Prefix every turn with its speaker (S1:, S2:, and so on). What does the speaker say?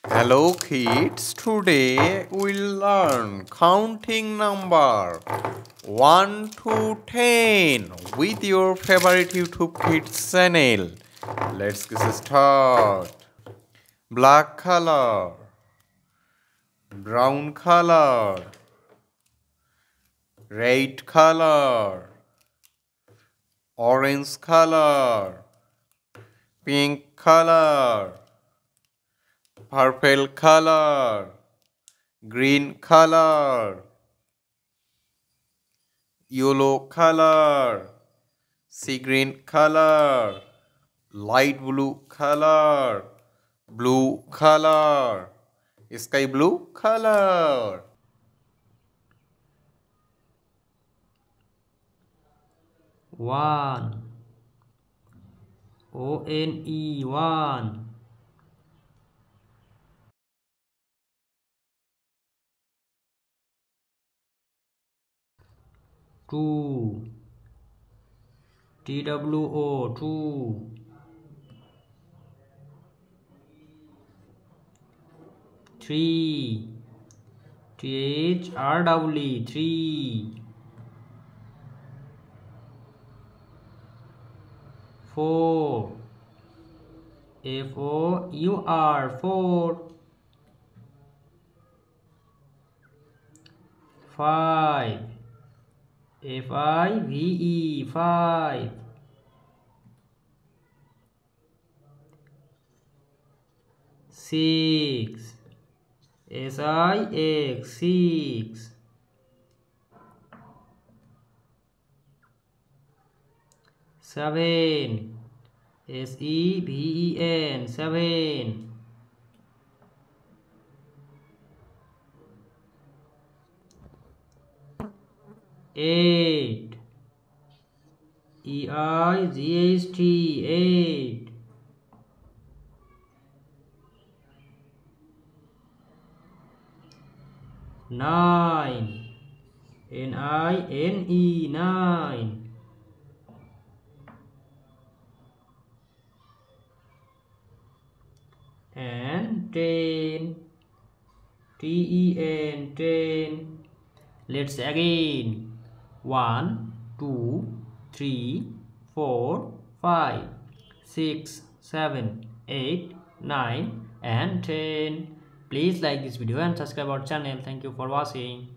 S1: Hello kids, today we'll learn counting number 1 to 10 with your favorite YouTube kids channel. Let's get started. Black color, brown color, red color, orange color, pink color, purple color, green color, yellow color, sea green color, light blue color, blue color, sky blue color.
S2: One. O-N-E, one. Two. T-W-O, two. Three. T-H-R-E, three. Four. F-O-U-R, four. Five. F-I-V-E, five. Six. S-I-X, six. Seven. S-E-V-E-N, seven. Eight. E-I-G-H-T, eight. Nine. N-I-N-E, nine. And ten. T-E-N, ten. Let's again. One, two, three, four, five, six, seven, eight, nine, and 10. Please like this video and subscribe our channel. Thank you for watching.